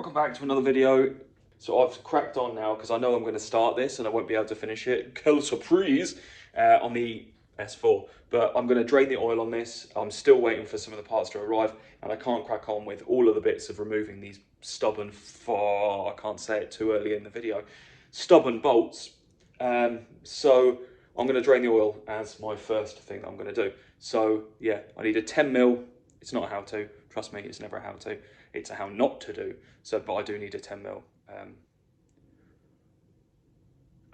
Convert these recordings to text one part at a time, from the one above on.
welcome back to another video. So I've cracked on now because I know I'm going to start this and I won't be able to finish it. Quelle surprise on the S4. But I'm going to drain the oil on this. I'm still waiting for some of the parts to arrive and I can't crack on with all of the bits of removing these stubborn, I can't say it too early in the video, stubborn bolts. So I'm going to drain the oil as my first thing that I'm going to do. So yeah, I need a 10mm. It's not a how to, trust me, it's never a how to. It's a how not to do. So, but I do need a 10mm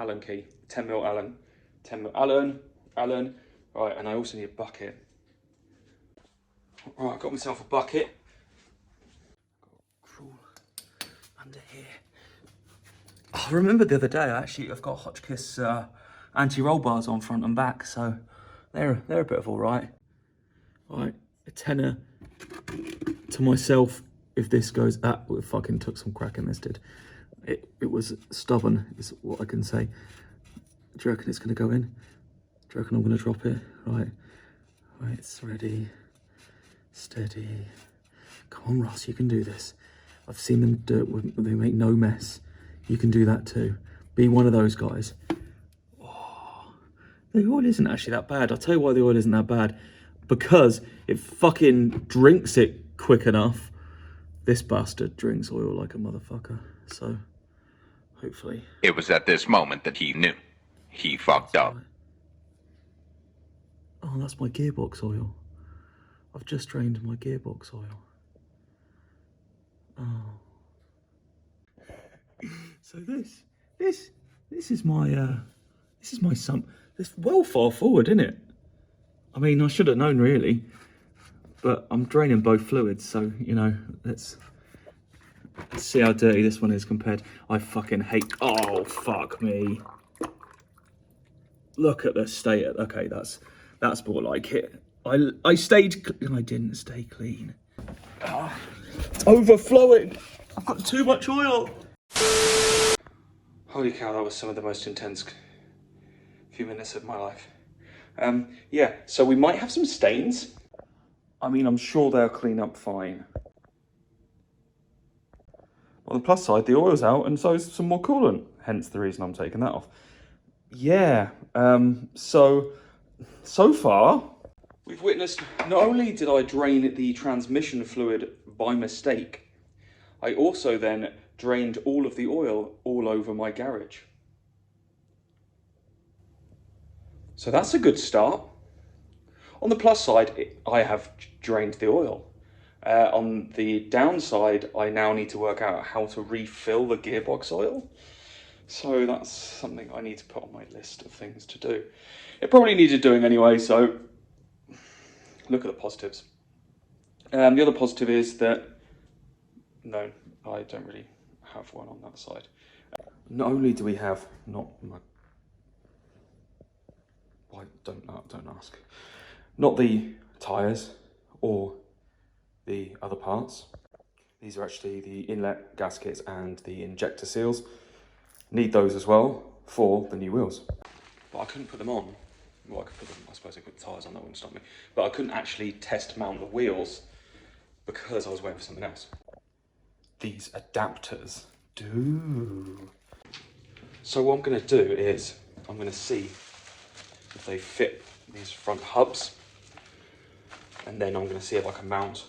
Allen key, 10mm Allen, 10mm Allen. Right, and I also need a bucket. Right, I've got myself a bucket. Crawl under here. Oh, I remember the other day, I've got Hotchkiss anti-roll bars on front and back, so they're a bit of all right. Right, a tenner to myself if this goes. We fucking took some crack in this, did. It was stubborn, is what I can say. Do you reckon it's going to go in? Do you reckon I'm going to drop it? Right, it's ready. Steady. Come on, Ross, you can do this. I've seen them do it. They make no mess. You can do that too. Be one of those guys. Oh, the oil isn't actually that bad. I'll tell you why the oil isn't that bad. Because it fucking drinks it quick enough. This bastard drinks oil like a motherfucker. So, hopefully. It was at this moment that he knew. He fucked up. Oh, that's my gearbox oil. I've just drained my gearbox oil. Oh. So this is my sump. It's well far forward, isn't it? I mean, I should have known really, but I'm draining both fluids, so you know, let's see how dirty this one is compared. I fucking hate. Oh fuck me! Look at the state. Okay, that's more like it. I didn't stay clean. Oh, it's overflowing. I've got too much oil. Holy cow, that was some of the most intense few minutes of my life. Yeah, so we might have some stains. I mean, I'm sure they'll clean up fine. On the plus side, the oil's out and so is some more coolant, hence the reason I'm taking that off. Yeah, so far, we've witnessed, not only did I drain the transmission fluid by mistake, I also then drained all of the oil all over my garage. So that's a good start. On the plus side, I have drained the oil. On the downside, I now need to work out how to refill the gearbox oil. So that's something I need to put on my list of things to do. It probably needed doing anyway, so look at the positives. The other positive is that, no, I don't really have one on that side. Not only do we have, don't ask. Not the tyres or the other parts. These are actually the inlet gaskets and the injector seals. Need those as well for the new wheels. But I couldn't put them on. Well, I could put them, I suppose I could put tyres on, that wouldn't stop me. But I couldn't actually test mount the wheels because I was waiting for something else. These adapters do. So what I'm going to do is I'm going to see if they fit these front hubs, and then I'm going to see if I can mount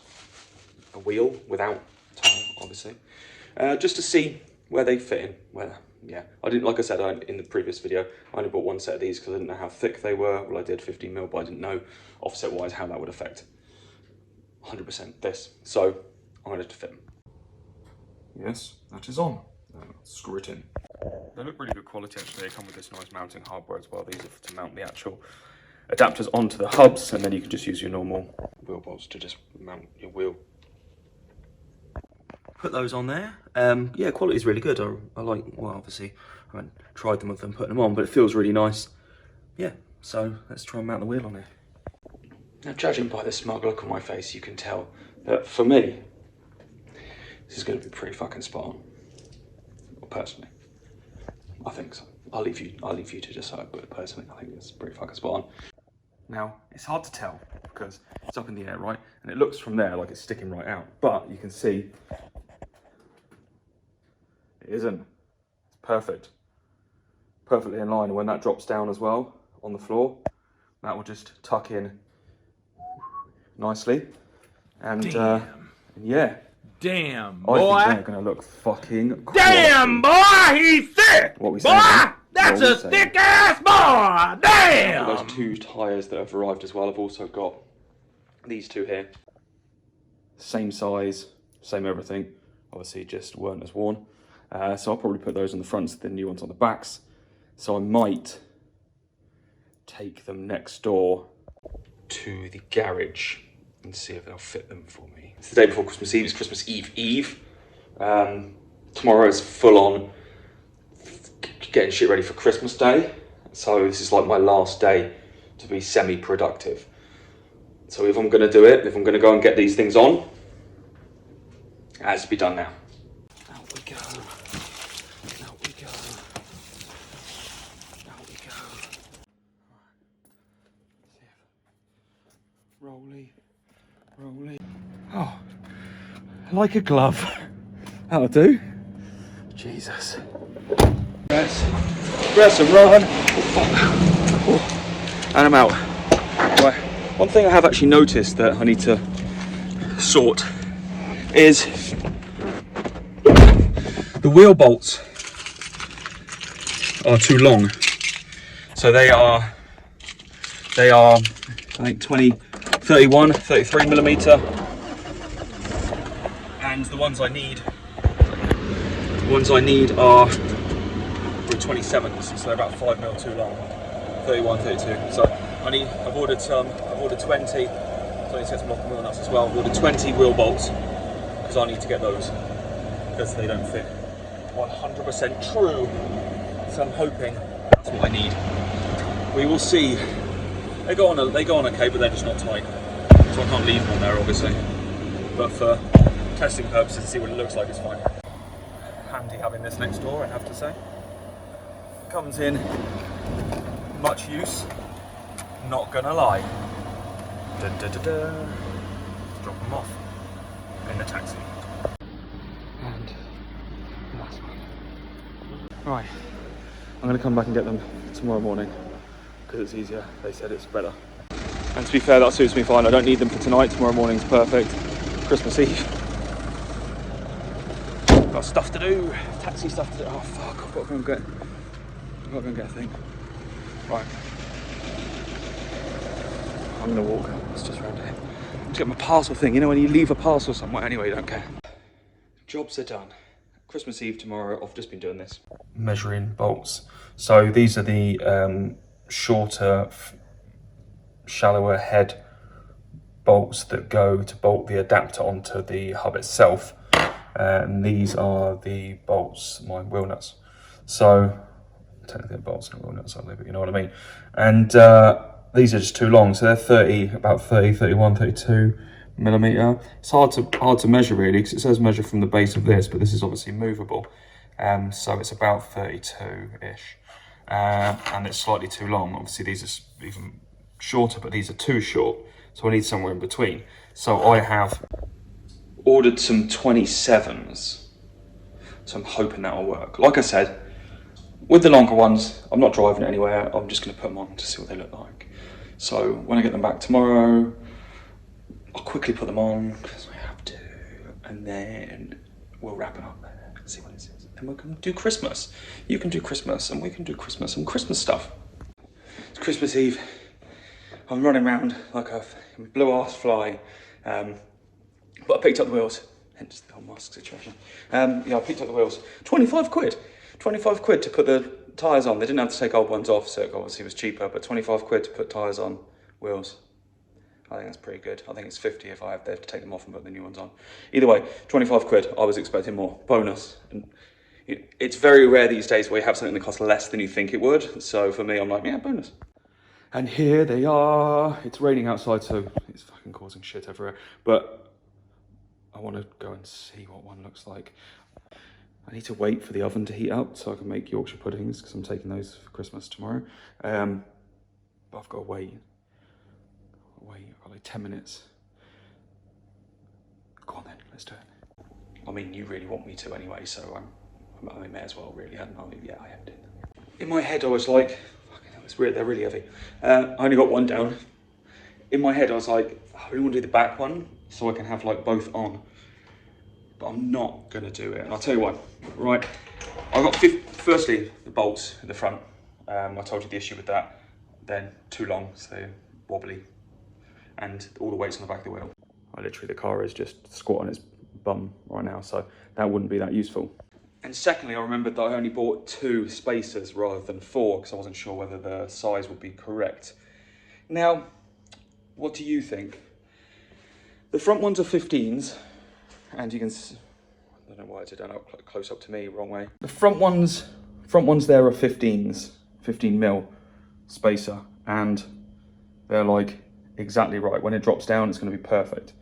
a wheel without tyre, obviously, just to see where they fit in. Yeah, I didn't, like I said in the previous video, I only bought one set of these because I didn't know how thick they were. Well, I did 15mm, but I didn't know offset wise how that would affect 100% this. So I'm going to fit them. Yes, that is on. Screw it in. They look really good quality actually. They come with this nice mounting hardware as well. These are to mount the actual adapters onto the hubs, and then you can just use your normal wheel bolts to just mount your wheel. Put those on there. Yeah, quality is really good. I like, well, obviously I haven't tried them with them putting them on, but it feels really nice. Yeah, so let's try and mount the wheel on here. Now, judging by the smug look on my face, you can tell that for me, this is going to be pretty fucking spot on. Well, personally, I think so. I'll leave you to decide, but personally, I think it's pretty fucking spot on. Now, it's hard to tell because it's up in the air, right? And it looks from there like it's sticking right out, but you can see isn't. It's perfect. Perfectly in line. And when that drops down as well on the floor, that will just tuck in nicely. And yeah. Damn, I boy. think they're going to look fucking quality. Damn, boy, he's thick. What we boy, saying? that's What we a saying? thick ass boy. Damn. Those 2 tyres that have arrived as well. I've also got these 2 here. Same size, same everything. Obviously just weren't as worn. So I'll probably put those on the fronts, the new ones on the backs. So I might take them next door to the garage and see if they'll fit them for me. It's the day before Christmas Eve. It's Christmas Eve. Tomorrow is full on getting shit ready for Christmas Day. So this is like my last day to be semi-productive. So if I'm going to do it, if I'm going to go and get these things on, it has to be done now. Out we go. Out we go. Out we go. Rolly. Rolly. Oh, like a glove. That'll do. Jesus. Press and run. Oh, and I'm out. Right. One thing I have actually noticed that I need to sort is the wheel bolts are too long. So they are I think 31, 33 millimeter. And the ones I need are 27s, so they're about 5 mil too long. 31, 32. So I've ordered 20, so I need to get some lock wheel nuts as well. I've ordered 20 wheel bolts because I need to get those because they don't fit 100% true. So I'm hoping that's what I need. We will see. They go on okay, but they're just not tight. So I can't leave them on there, obviously. But for testing purposes, to see what it looks like, it's fine. Handy having this next door, I have to say. Comes in much use, not gonna lie. Dun, dun, dun, dun. Drop them off in the taxi. And the last one. Right, I'm gonna come back and get them tomorrow morning because it's easier. They said it's better. And to be fair, that suits me fine. I don't need them for tonight. Tomorrow morning's perfect. Christmas Eve. Got stuff to do. Taxi stuff to do. Oh fuck! I've got to go and get a thing. Right. I'm gonna walk. It's just around here. Just get my parcel thing. You know when you leave a parcel somewhere anyway, you don't care. Jobs are done. Christmas Eve tomorrow. I've just been doing this. Measuring bolts. So these are the shorter, shallower head bolts that go to bolt the adapter onto the hub itself. And these are the bolts, my wheel nuts. So, technically they're bolts, not wheel nuts, aren't they? But you know what I mean. And these are just too long. So they're about 30, 31, 32 millimeter. It's hard to measure really, because it says measure from the base of this, but this is obviously movable. So it's about 32-ish. And it's slightly too long. Obviously these are even shorter, but these are too short. So I need somewhere in between. So I have ordered some 27s. So I'm hoping that'll work. Like I said, with the longer ones, I'm not driving it anywhere. I'm just going to put them on to see what they look like. So when I get them back tomorrow, I'll quickly put them on because I have to. And then we'll wrap it up there, see what it is. And we can do Christmas. You can do Christmas and we can do Christmas and Christmas stuff. It's Christmas Eve. I'm running around like a blue ass fly. But I picked up the wheels, hence the whole mask situation. Yeah, I picked up the wheels. 25 quid. 25 quid to put the tyres on. They didn't have to take old ones off, so it obviously was cheaper, but 25 quid to put tyres on wheels. I think that's pretty good. I think it's 50 if I have to take them off and put the new ones on. Either way, 25 quid. I was expecting more. Bonus. And it's very rare these days where you have something that costs less than you think it would. So for me, I'm like, yeah, bonus. And here they are. It's raining outside, so it's fucking causing shit everywhere. But I want to go and see what one looks like. I need to wait for the oven to heat up so I can make Yorkshire puddings because I'm taking those for Christmas tomorrow. But I've got to wait. I've got like 10 minutes. Go on then, let's do it. I mean, you really want me to anyway, so I'm I may as well, really, hadn't I? Yeah, I have done. In my head, I was like, fucking hell, it's weird, they're really heavy. I only got one down. In my head, I was like, I really want to do the back one so I can have like both on. But I'm not going to do it. And I'll tell you why. Right, I got, firstly, the bolts at the front. I told you the issue with that. Then too long, so they're wobbly. And all the weight's on the back of the wheel. Literally, the car is just squat on its bum right now, so that wouldn't be that useful. And secondly, I remembered that I only bought 2 spacers rather than 4 because I wasn't sure whether the size would be correct. Now, what do you think? The front ones are 15s, and you can, I don't know why I did that up close up to me, wrong way. The front ones there are 15s, 15 mil spacer, and they're like exactly right. When it drops down, it's going to be perfect.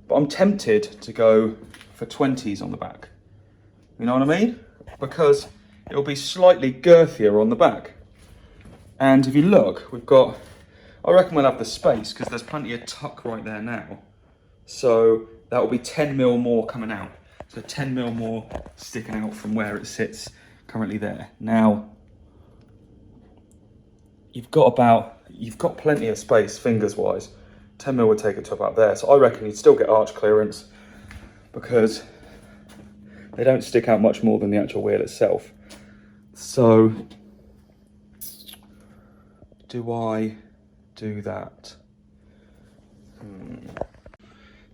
But I'm tempted to go for 20s on the back. You know what I mean? Because it'll be slightly girthier on the back. And if you look, we've got, I reckon we'll have the space because there's plenty of tuck right there now. So that will be 10 mil more coming out. So 10 mil more sticking out from where it sits currently there. Now, you've got plenty of space fingers wise. 10 mil would take it to about there. So I reckon you'd still get arch clearance because they don't stick out much more than the actual wheel itself. So, do I do that?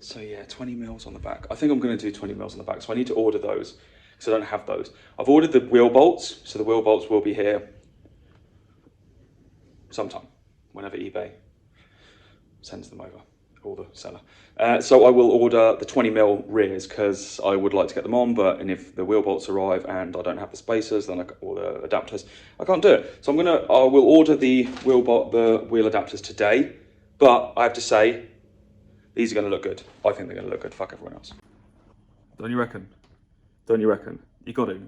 So yeah, 20 mils on the back. I think I'm going to do 20 mils on the back. So I need to order those because I don't have those. I've ordered the wheel bolts. So the wheel bolts will be here sometime, whenever eBay sends them over, or the seller. So I will order the 20 mil rears because I would like to get them on, and if the wheel bolts arrive and I don't have the spacers, then or the adapters, I can't do it. So I will order the wheel adapters today, but I have to say, these are going to look good. I think they're going to look good. Fuck everyone else. Don't you reckon? Don't you reckon? You got to,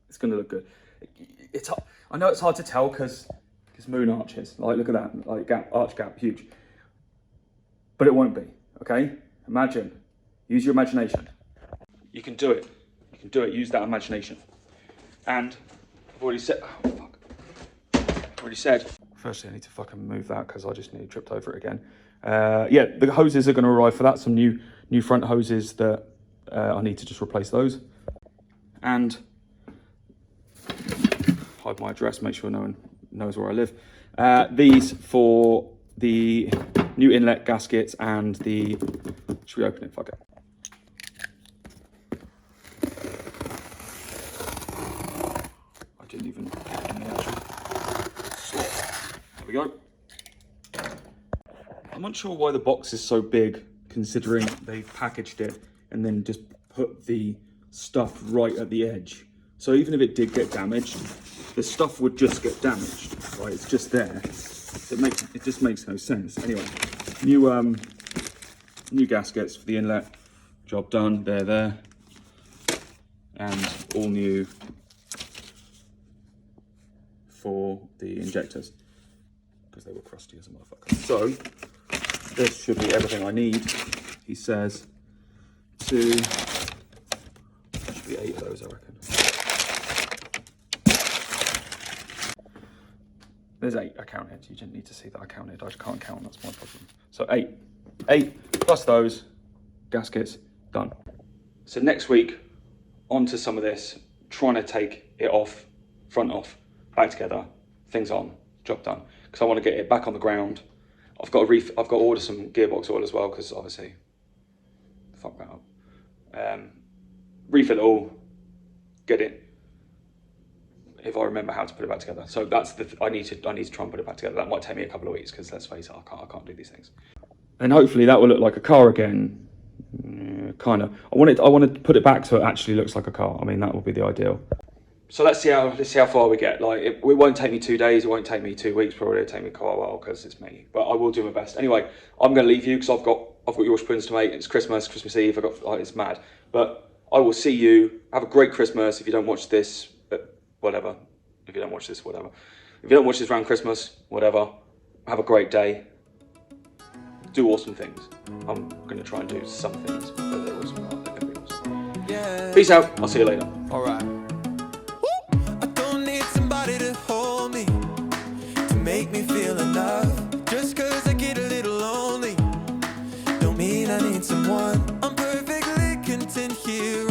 it's going to look good. I know it's hard to tell because moon arches, like look at that, like arch gap, huge. But it won't be, okay? Imagine, use your imagination. You can do it. You can do it, use that imagination. And I've already said, oh fuck. I've already said. Firstly, I need to fucking move that because I just nearly tripped over it again. Yeah, the hoses are gonna arrive for that. Some new front hoses that I need to just replace those. And hide my address, make sure no one knows where I live. These for the new inlet gaskets and the, should we open it? Fuck it. I didn't even get in the actual slot. There we go. I'm not sure why the box is so big considering they've packaged it and then just put the stuff right at the edge. So even if it did get damaged, the stuff would just get damaged, right? It's just there. It just makes no sense. Anyway, new gaskets for the inlet, job done. They're there, and all new for the injectors because they were crusty as a motherfucker. So this should be everything I need. He says there should be 8 of those, I reckon. There's 8, I counted. You didn't need to see that I counted. I just can't count, that's my problem. So 8 plus those gaskets, done. So next week, onto some of this, trying to take it off, front off, back together, things on, job done. Because I want to get it back on the ground. I've got to order some gearbox oil as well, because obviously, fuck that up. Refill it all, get it. If I remember how to put it back together. So that's I need to try and put it back together. That might take me a couple of weeks because let's face it, I can't do these things. And hopefully that will look like a car again. Kind of. I want to put it back so it actually looks like a car. I mean, that would be the ideal. So let's see how far we get. Like it won't take me 2 days. It won't take me 2 weeks. Probably it'll take me quite a while because it's me. But I will do my best. Anyway, I'm going to leave you because I've got your spoons to make. It's Christmas Eve. It's mad. But I will see you. Have a great Christmas. If you don't watch this. Whatever. If you don't watch this, whatever. If you don't watch this around Christmas, whatever. Have a great day. Do awesome things. I'm going to try and do some things, but they're awesome. They're going to be awesome. Yeah. Peace out. I'll see you later. Alright. I don't need somebody to hold me, to make me feel enough. Just cause I get a little lonely, don't mean I need someone. I'm perfectly content here